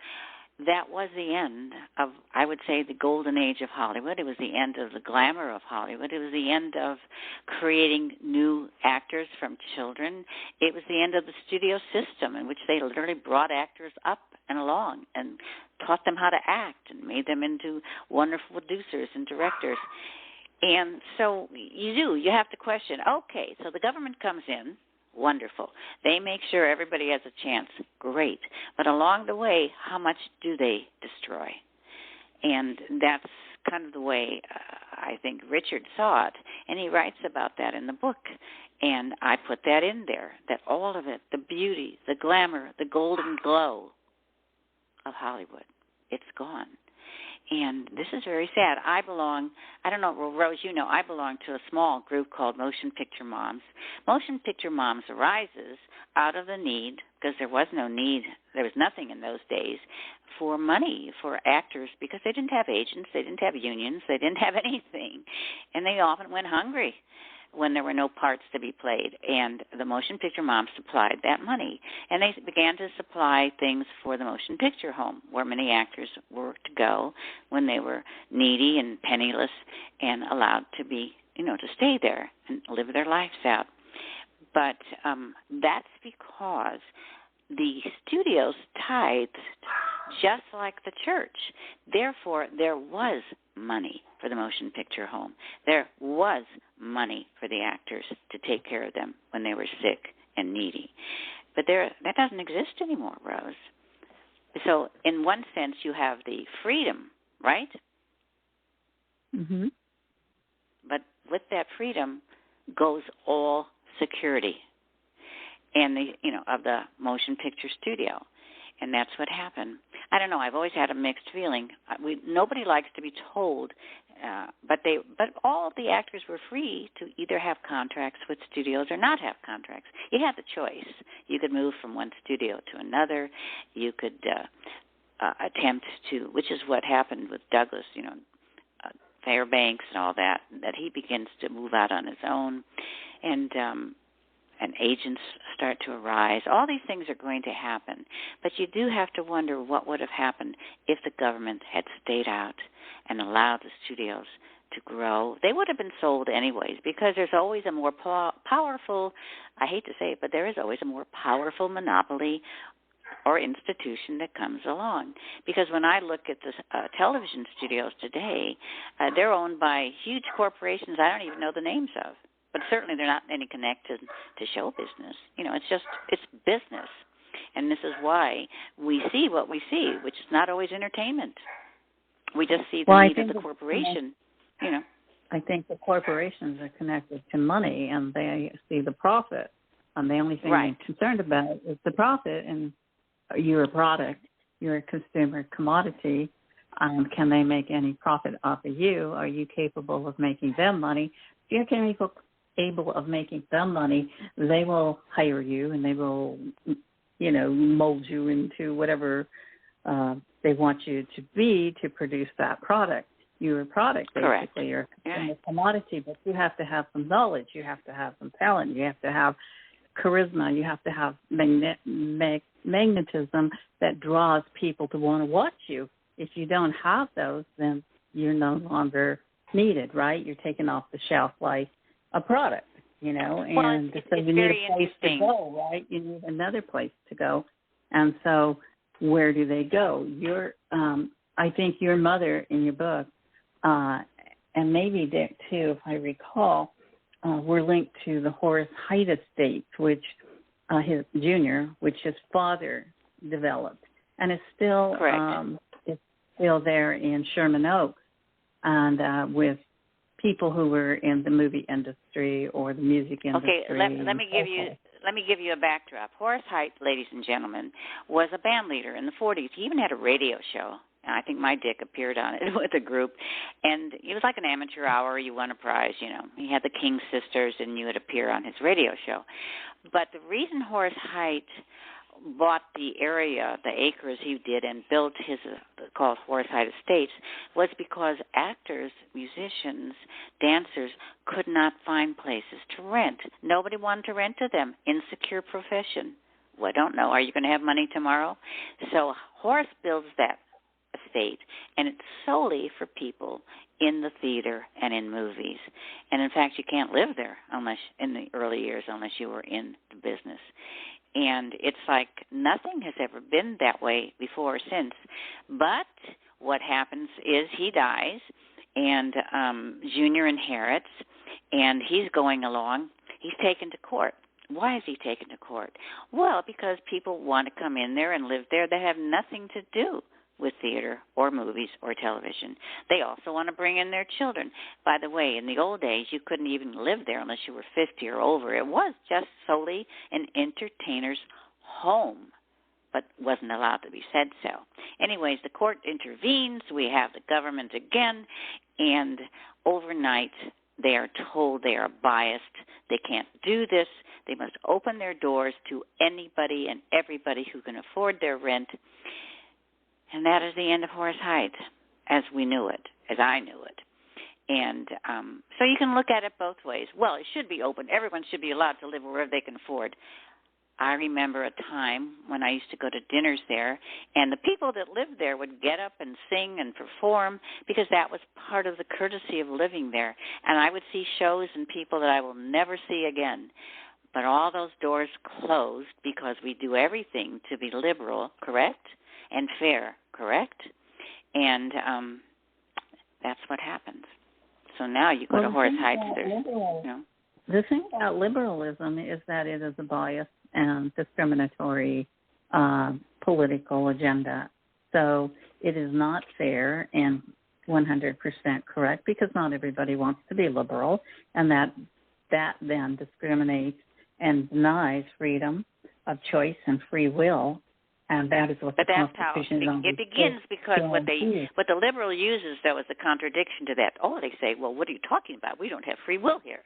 Speaker 6: that was the end of, I would say, the golden age of Hollywood. It was the end of the glamour of Hollywood. It was the end of creating new actors from children. It was the end of the studio system, in which they literally brought actors up and along and taught them how to act and made them into wonderful producers and directors. And so you have to question, okay, so the government comes in. Wonderful. They make sure everybody has a chance. Great. But along the way, how much do they destroy? And that's kind of the way I think Richard saw it. And he writes about that in the book. And I put that in there, that all of it, the beauty, the glamour, the golden glow of Hollywood, it's gone. And this is very sad. I belong to a small group called Motion Picture Moms. Motion Picture Moms arises out of the need, because there was nothing in those days, for money for actors, because they didn't have agents, they didn't have unions, they didn't have anything. And they often went hungry when there were no parts to be played, and the Motion Picture Moms supplied that money. And they began to supply things for the motion picture home, where many actors were to go when they were needy and penniless and allowed to be, to stay there and live their lives out. But that's because the studios tithed just like the church. Therefore, there was money for the motion picture home. There was money for the actors to take care of them when they were sick and needy. But that doesn't exist anymore, Rose. So in one sense, you have the freedom, right?
Speaker 3: Mm-hmm.
Speaker 6: But with that freedom goes all security and of the motion picture studio. And that's what happened. I don't know. I've always had a mixed feeling. Nobody likes to be told, but all of the actors were free to either have contracts with studios or not have contracts. You had the choice. You could move from one studio to another. You could attempt to, which is what happened with Douglas, Fairbanks and all that he begins to move out on his own, and agents start to arise. All these things are going to happen, but you do have to wonder what would have happened if the government had stayed out and allowed the studios to grow. They would have been sold anyways, because there's always a more powerful, I hate to say it, but there is always a more powerful monopoly or institution that comes along. Because when I look at the television studios today, they're owned by huge corporations I don't even know the names of. but certainly they're not any connection to show business. It's business. And this is why we see what we see, which is not always entertainment. We just see the need of the corporation,
Speaker 3: I think the corporations are connected to money, and they see the profit. And the only thing they're concerned about is the profit. And you're a product. You're a consumer commodity. Can they make any profit off of you? Are you capable of making them money? If you're capable of making them money, they will hire you, and they will, mold you into whatever they want you to be to produce that product. You're a product, basically.
Speaker 6: Correct.
Speaker 3: You're a commodity, but you have to have some knowledge. You have to have some talent. You have to have charisma. You have to have magnetism that draws people to want to watch you. If you don't have those, then you're no longer needed, right? You're taken off the shelf like a product, and so you need a place to go, right? You need another place to go. And so where do they go? I think your mother in your book, and maybe Dick too, if I recall, were linked to the Horace Heidt estate, which his father developed, and is still there in Sherman Oaks, and with people who were in the movie industry or the music industry.
Speaker 6: Okay, let me give you a backdrop. Horace Heidt, ladies and gentlemen, was a band leader in the 40s. He even had a radio show. I think my Dick appeared on it with a group, and it was like an amateur hour. You won a prize, He had the King Sisters, and you would appear on his radio show. But the reason Horace Heidt bought the area, the acres he did, and built his called Horace Heidt Estates was because actors, musicians, dancers could not find places to rent. Nobody wanted to rent to them. Insecure profession. Well, I don't know. Are you going to have money tomorrow? So Horace builds that estate, and it's solely for people in the theater and in movies. And in fact, you can't live there unless in the early years unless you were in the business. And it's like nothing has ever been that way before or since. But what happens is he dies, and Junior inherits, and he's going along. He's taken to court. Why is he taken to court? Well, because people want to come in there and live there that have nothing to do with theater or movies or television. They also want to bring in their children. By the way, in the old days, you couldn't even live there unless you were 50 or over. It was just solely an entertainer's home, but wasn't allowed to be said so. Anyways, the court intervenes. We have the government again, and overnight they are told they are biased. They can't do this. They must open their doors to anybody and everybody who can afford their rent. And that is the end of Horace Heidt, as we knew it, as I knew it. And so you can look at it both ways. Well, it should be open. Everyone should be allowed to live wherever they can afford. I remember a time when I used to go to dinners there, and the people that lived there would get up and sing and perform because that was part of the courtesy of living there. And I would see shows and people that I will never see again. But all those doors closed because we do everything to be liberal, correct? And fair, correct? And that's what happens. So now you go to Horace Heidt.
Speaker 3: The thing about liberalism is that it is a biased and discriminatory political agenda. So it is not fair and 100% correct because not everybody wants to be liberal, and that then discriminates and denies freedom of choice and free will. And that is what the Constitution is.
Speaker 6: It begins because what the liberal uses, though, is a contradiction to that. Oh, they say, well, what are you talking about? We don't have free will here.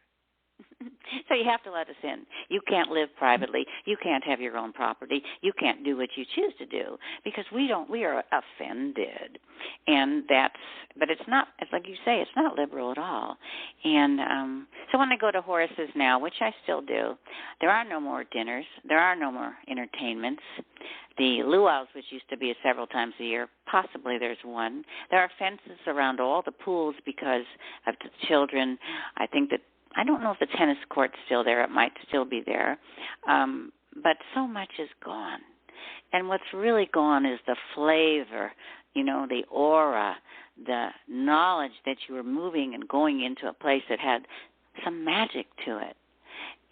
Speaker 6: So you have to let us in. You can't live privately. You can't have your own property. You can't do what you choose to do because we are offended. And but it's not, like you say, it's not liberal at all. And so when I go to Horace's now, which I still do, there are no more dinners. There are no more entertainments. The luau's, which used to be several times a year, possibly there's one. There are fences around all the pools because of the children. I don't know if the tennis court's still there. It might still be there. But so much is gone. And what's really gone is the flavor, the aura, the knowledge that you were moving and going into a place that had some magic to it.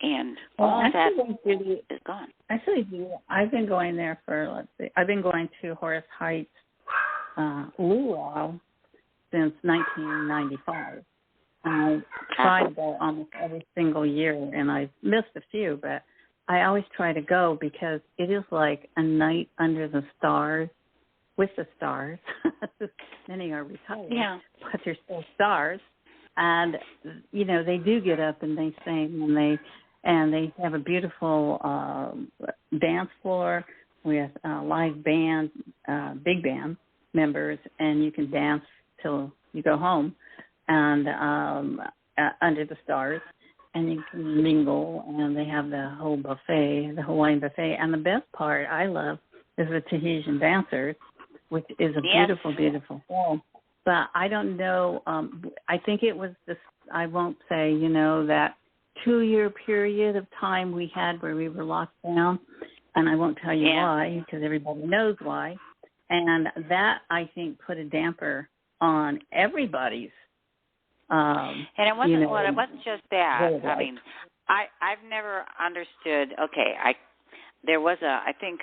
Speaker 6: And all of that is gone.
Speaker 3: Actually, I've been going there for, I've been going to Horace Heights luau since 1995. And I try to go almost every single year, and I've missed a few, but I always try to go because it is like a night under the stars, with the stars. Many are retired, but they're still stars. And, you know, they do get up and they sing, and they have a beautiful dance floor with live band, big band members, and you can dance till you go home, and under the stars, and you can mingle, and they have the whole buffet, the Hawaiian buffet. And the best part I love is the Tahitian dancers, which is a beautiful, beautiful film. But I don't know, I think it was this, I won't say, you know, that 2-year period of time we had where we were locked down, and I won't tell you why, because everybody knows why. And that, I think, put a damper on everybody's.
Speaker 6: And it wasn't it wasn't just that. I mean, I've never understood. Okay, there was I think.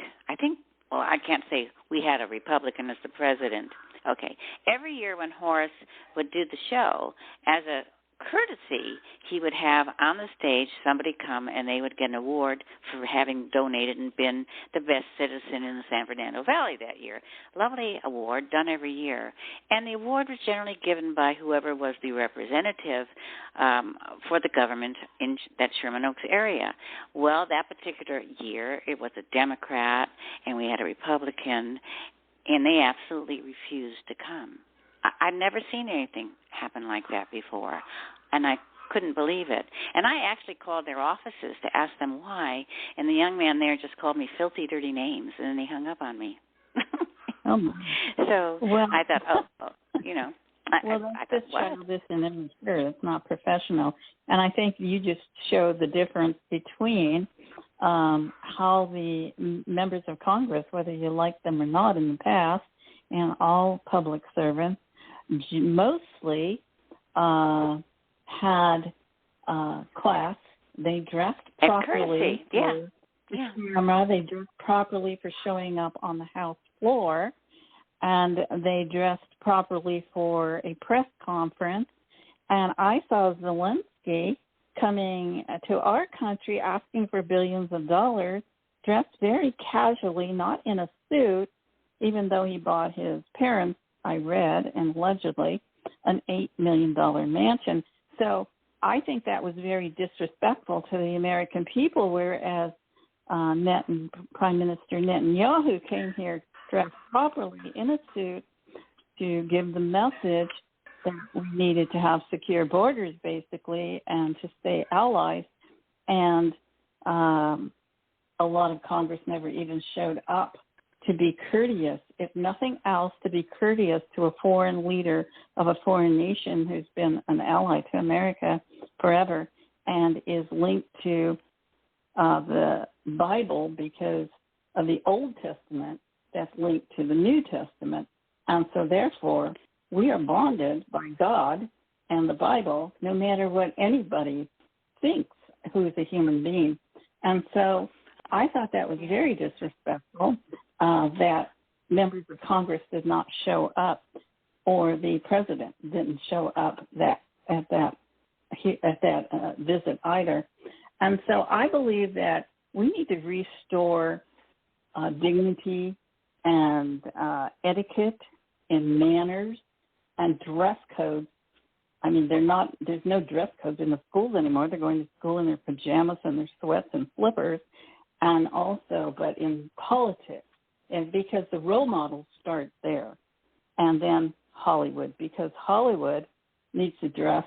Speaker 6: Well, I can't say we had a Republican as the president. Okay, every year when Horace would do the show, as a courtesy, he would have on the stage somebody come and they would get an award for having donated and been the best citizen in the San Fernando Valley that year. Lovely award done every year. And the award was generally given by whoever was the representative for the government in that Sherman Oaks area. Well, that particular year it was a Democrat and we had a Republican, and they absolutely refused to come. I'd never seen anything happen like that before, and I couldn't believe it. And I actually called their offices to ask them why, and the young man there just called me filthy, dirty names, and then he hung up on me. So I thought, you know.
Speaker 3: That's just childish and immature. It's not professional. And I think you just showed the difference between how the members of Congress, whether you like them or not in the past, and all public servants, mostly had class. They dressed properly for the camera. They dressed properly for showing up on the House floor, and they dressed properly for a press conference. And I saw Zelensky coming to our country asking for billions of dollars, dressed very casually, not in a suit, even though he bought his parents, I read, and allegedly, an $8 million mansion. So I think that was very disrespectful to the American people, whereas Prime Minister Netanyahu came here dressed properly in a suit to give the message that we needed to have secure borders, basically, and to stay allies. And a lot of Congress never even showed up to be courteous, if nothing else, to be courteous to a foreign leader of a foreign nation who's been an ally to America forever and is linked to the Bible because of the Old Testament that's linked to the New Testament. And so, therefore, we are bonded by God and the Bible, no matter what anybody thinks who is a human being. And so I thought that was very disrespectful. That members of Congress did not show up, or the president didn't show up at that visit either. And so I believe that we need to restore dignity and etiquette and manners and dress codes. I mean, there's no dress codes in the schools anymore. They're going to school in their pajamas and their sweats and slippers. And also, but in politics, and because the role models start there, and then Hollywood, because Hollywood needs to dress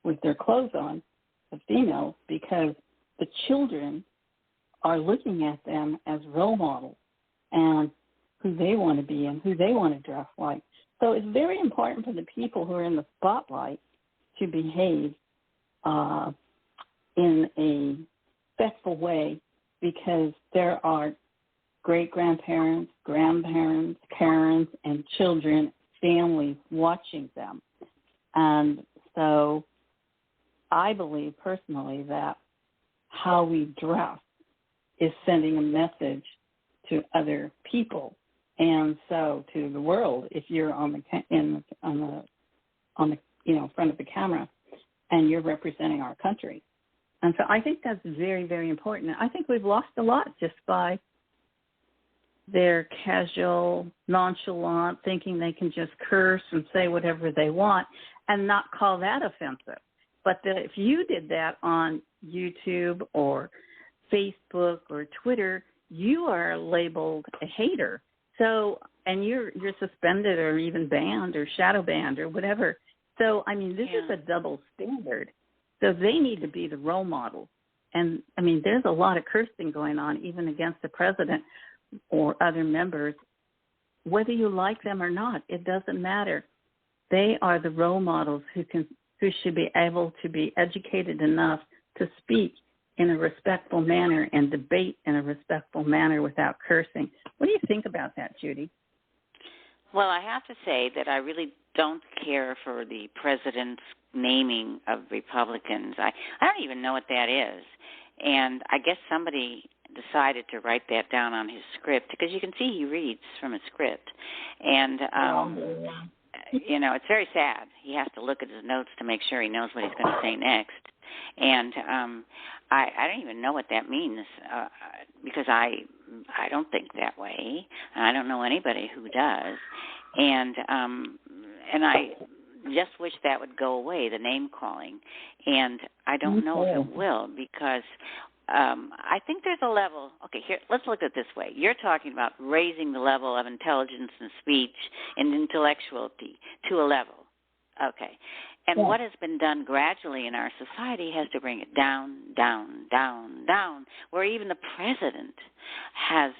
Speaker 3: with their clothes on, the females, because the children are looking at them as role models and who they want to be and who they want to dress like. So it's very important for the people who are in the spotlight to behave in a respectful way, because there are great-grandparents, grandparents, parents, and children, families watching them. And so I believe personally that how we dress is sending a message to other people, and so to the world. If you're on the front of the camera, and you're representing our country, and so I think that's very, very important. I think we've lost a lot just by their casual, nonchalant, thinking they can just curse and say whatever they want and not call that offensive. But if you did that on YouTube or Facebook or Twitter, you are labeled a hater. So, and you're suspended or even banned or shadow banned or whatever. So, I mean, this is a double standard. So they need to be the role model. And, I mean, there's a lot of cursing going on even against the president or other members. Whether you like them or not, it doesn't matter. They are the role models who should be able to be educated enough to speak in a respectful manner and debate in a respectful manner without cursing. What do you think about that, Judy?
Speaker 6: Well, I have to say that I really don't care for the president's naming of Republicans. I don't even know what that is. And I guess somebody decided to write that down on his script, because you can see he reads from a script. And, it's very sad. He has to look at his notes to make sure he knows what he's going to say next. And I don't even know what that means, because I don't think that way. And I don't know anybody who does. And I just wish that would go away, the name calling. And I don't know if it will, because I think there's a level. Okay, here, let's look at it this way. You're talking about raising the level of intelligence and speech and intellectuality to a level. Okay. And what has been done gradually in our society has to bring it down, down, down, down, where even the president has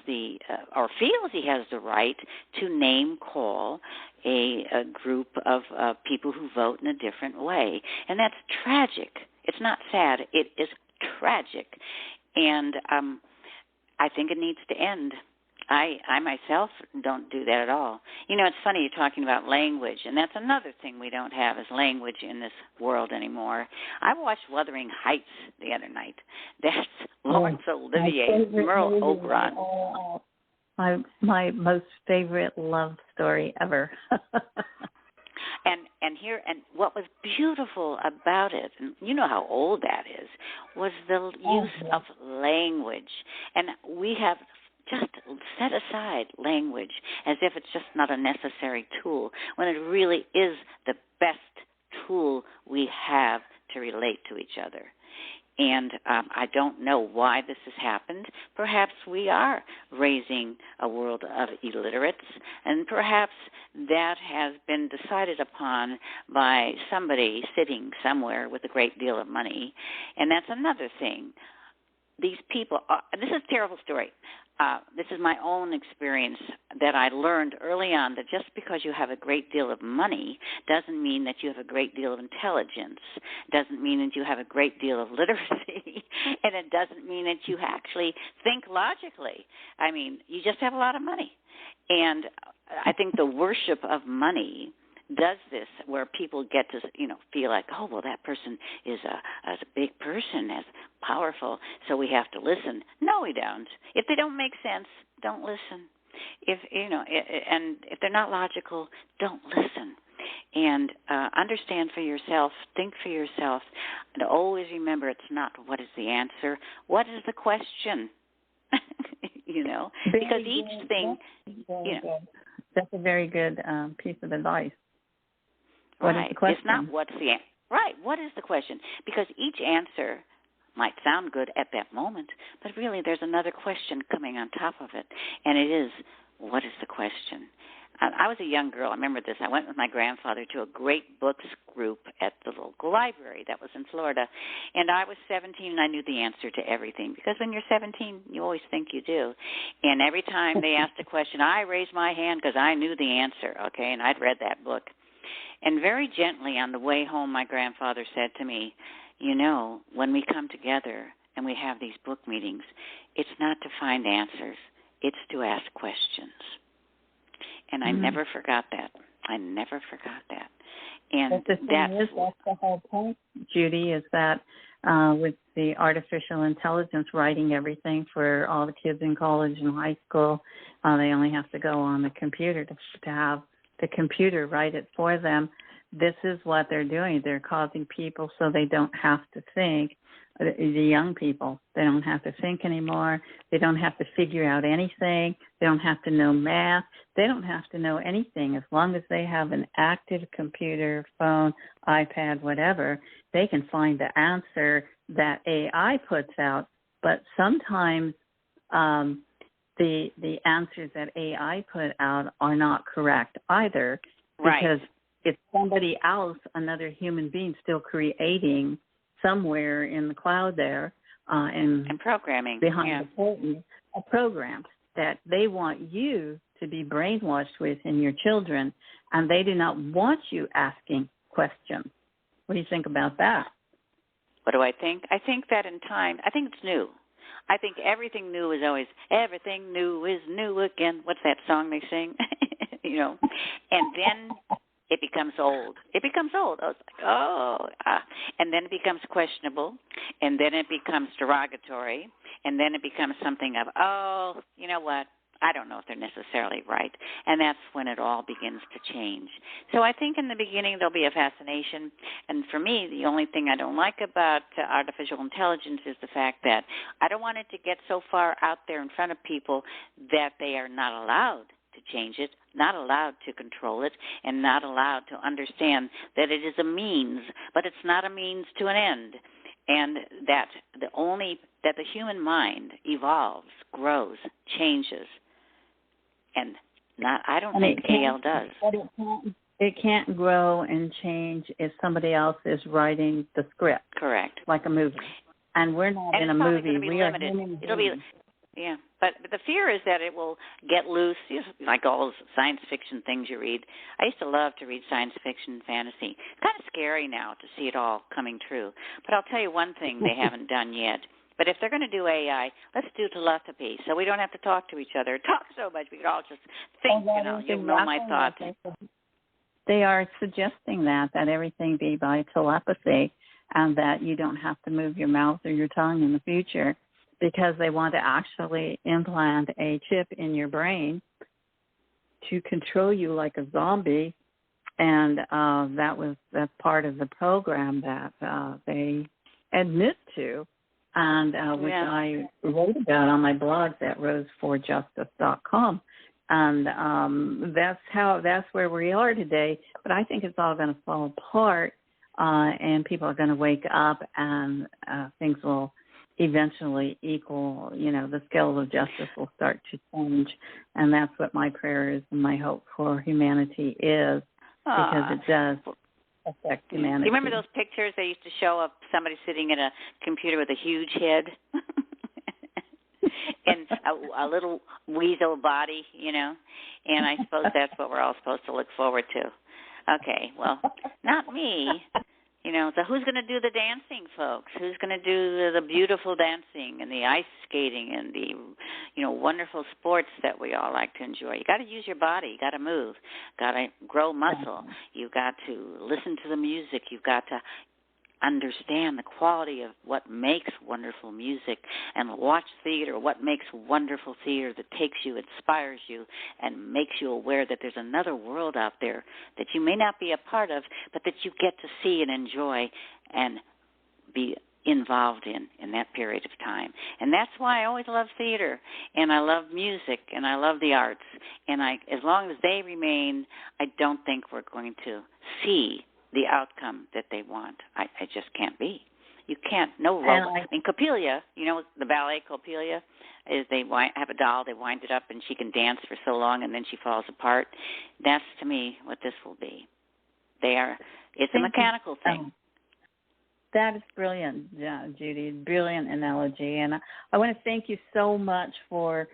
Speaker 6: or feels he has the right to name call a group of people who vote in a different way. And that's tragic. It's not sad. It is tragic. And I think it needs to end. I myself don't do that at all. You know, it's funny you're talking about language, and that's another thing we don't have is language in this world anymore. I watched Wuthering Heights the other night. That's Laurence Olivier, Merle Oberon.
Speaker 3: My most favorite love story ever.
Speaker 6: And what was beautiful about it, and you know how old that is, was the use of language. And we have just set aside language as if it's just not a necessary tool, when it really is the best tool we have to relate to each other. And I don't know why this has happened. Perhaps we are raising a world of illiterates, and perhaps that has been decided upon by somebody sitting somewhere with a great deal of money. And that's another thing. These people, this is a terrible story. This is my own experience that I learned early on, that just because you have a great deal of money doesn't mean that you have a great deal of intelligence, doesn't mean that you have a great deal of literacy, and it doesn't mean that you actually think logically. I mean, you just have a lot of money. And I think the worship of money does this, where people get to, feel like, oh, well, that person is a big person, as powerful, so we have to listen. No, we don't. If they don't make sense, don't listen. And if they're not logical, don't listen. And understand for yourself, think for yourself, and always remember, it's not what is the answer, what is the question? Because each thing,
Speaker 3: That's a very good piece of advice. What is the question?
Speaker 6: It's not what's the answer. Right. What is the question? Because each answer might sound good at that moment, but really there's another question coming on top of it, and it is, what is the question? I was a young girl. I remember this. I went with my grandfather to a great books group at the local library that was in Florida, and I was 17, and I knew the answer to everything, because when you're 17, you always think you do. And every time they asked a question, I raised my hand because I knew the answer, okay, and I'd read that book. And very gently on the way home, my grandfather said to me, when we come together and we have these book meetings, it's not to find answers, it's to ask questions. And I never forgot that. I never forgot that. And
Speaker 3: that's the whole point, Judy, is that with the artificial intelligence writing everything for all the kids in college and high school, they only have to go on the computer to have the computer write it for them. This is what they're doing. They're causing people so they don't have to think. The young people, they don't have to think anymore. They don't have to figure out anything. They don't have to know math. They don't have to know anything. As long as they have an active computer, phone, iPad, whatever, they can find the answer that AI puts out. But sometimes the answers that AI put out are not correct either, because it's somebody else, another human being, still creating somewhere in the cloud there and
Speaker 6: programming
Speaker 3: behind the curtain, a program that they want you to be brainwashed with and your children, and they do not want you asking questions. What do you think about that?
Speaker 6: What do I think? I think that in time, I think it's new. I think everything new is always, everything new is new again. What's that song they sing? You know, and then it becomes old. It becomes old. I was like, and then it becomes questionable, and then it becomes derogatory, and then it becomes something of, you know what? I don't know if they're necessarily right. And that's when it all begins to change. So I think in the beginning there'll be a fascination. And for me, the only thing I don't like about artificial intelligence is the fact that I don't want it to get so far out there in front of people that they are not allowed to change it, not allowed to control it, and not allowed to understand that it is a means, but it's not a means to an end. And that the human mind evolves, grows, changes. And I don't think AL does.
Speaker 3: But it can't grow and change if somebody else is writing the script.
Speaker 6: Correct.
Speaker 3: Like a movie. And we're not in a movie. We are human beings.
Speaker 6: Yeah, but the fear is that it will get loose, like all those science fiction things you read. I used to love to read science fiction and fantasy. Kind of scary now to see it all coming true. But I'll tell you one thing they haven't done yet. But if they're going to do AI, let's do telepathy, so we don't have to talk to each other, talk so much. We could all just think, you'll know my thoughts.
Speaker 3: They are suggesting that everything be by telepathy and that you don't have to move your mouth or your tongue in the future, because they want to actually implant a chip in your brain to control you like a zombie. And that's part of the program that they admit to, and which I wrote about on my blogs at rose4justice.com. And that's where we are today. But I think it's all going to fall apart, and people are going to wake up, and things will eventually equal, the scales of justice will start to change. And that's what my prayer is and my hope for humanity is, because it does affect humanity.
Speaker 6: You remember those pictures they used to show of somebody sitting at a computer with a huge head and a little weasel body, And I suppose that's what we're all supposed to look forward to. Okay, well, not me. So who's going to do the dancing, folks? Who's going to do the beautiful dancing and the ice skating and the, wonderful sports that we all like to enjoy? You got to use your body. You got to move. Got to grow muscle. You got to listen to the music. You've got to understand the quality of what makes wonderful music, and watch theater, what makes wonderful theater that takes you, inspires you, and makes you aware that there's another world out there that you may not be a part of, but that you get to see and enjoy and be involved in that period of time. And that's why I always love theater, and I love music, and I love the arts. And as long as they remain, I don't think we're going to see the outcome that they want. I just can't be. You can't. No role. Coppelia, the ballet Coppelia, is they have a doll, they wind it up, and she can dance for so long, and then she falls apart. That's, to me, what this will be. It's a mechanical thing.
Speaker 3: That is brilliant, Judy. Brilliant analogy. And I want to thank you so much for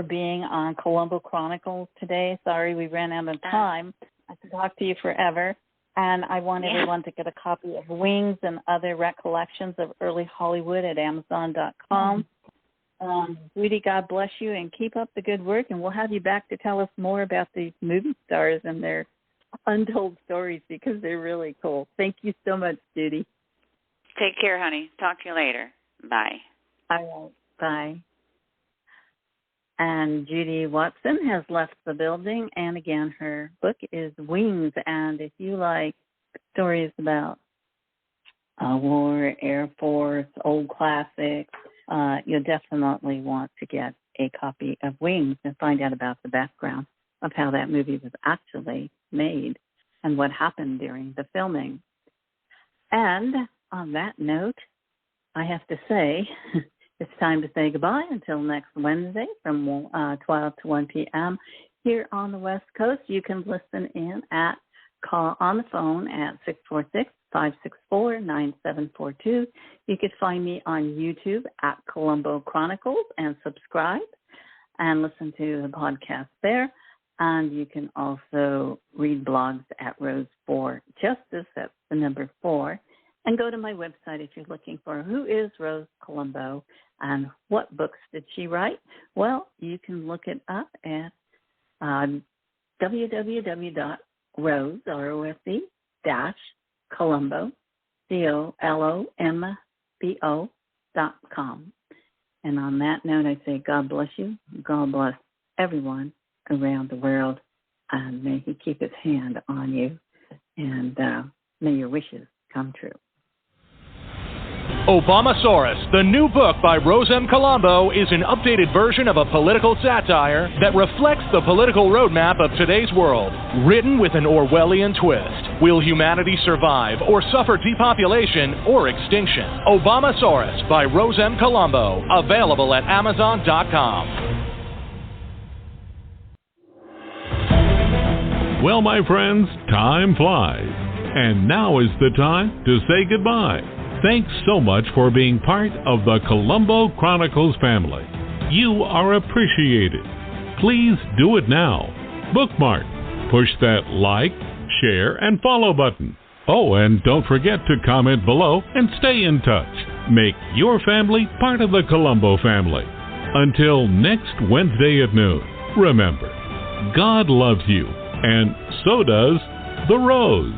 Speaker 3: being on Colombo Chronicles today. Sorry we ran out of time. I could talk to you forever. And I want everyone to get a copy of Wings and Other Recollections of Early Hollywood at Amazon.com. Judy, God bless you, and keep up the good work. And we'll have you back to tell us more about these movie stars and their untold stories because they're really cool. Thank you so much, Judy.
Speaker 6: Take care, honey. Talk to you later. Bye.
Speaker 3: All right. Bye. And Judy Watson has left the building. And again, her book is Wings. And if you like stories about war, Air Force, old classics, you'll definitely want to get a copy of Wings and find out about the background of how that movie was actually made and what happened during the filming. And on that note, I have to say it's time to say goodbye until next Wednesday from 12 to 1 p.m. here on the West Coast. You can listen in call on the phone at 646-564-9742. You could find me on YouTube at Colombo Chronicles and subscribe and listen to the podcast there. And you can also read blogs at Rose for Justice, that's the number 4. And go to my website if you're looking for who is Rose Colombo and what books did she write. Well, you can look it up at www.rose, R-O-S-E, Colombo, COLOMBO.com. And on that note, I say God bless you. God bless everyone around the world. And may he keep his hand on you. And may your wishes come true.
Speaker 5: Obamasaurus, the new book by Rose Colombo, is an updated version of a political satire that reflects the political roadmap of today's world. Written with an Orwellian twist. Will humanity survive or suffer depopulation or extinction? Obamasaurus by Rose Colombo. Available at Amazon.com.
Speaker 2: Well, my friends, time flies. And now is the time to say goodbye. Thanks so much for being part of the Colombo Chronicles family. You are appreciated. Please do it now. Bookmark. Push that like, share, and follow button. Oh, and don't forget to comment below and stay in touch. Make your family part of the Colombo family. Until next Wednesday at noon, remember, God loves you, and so does the Rose.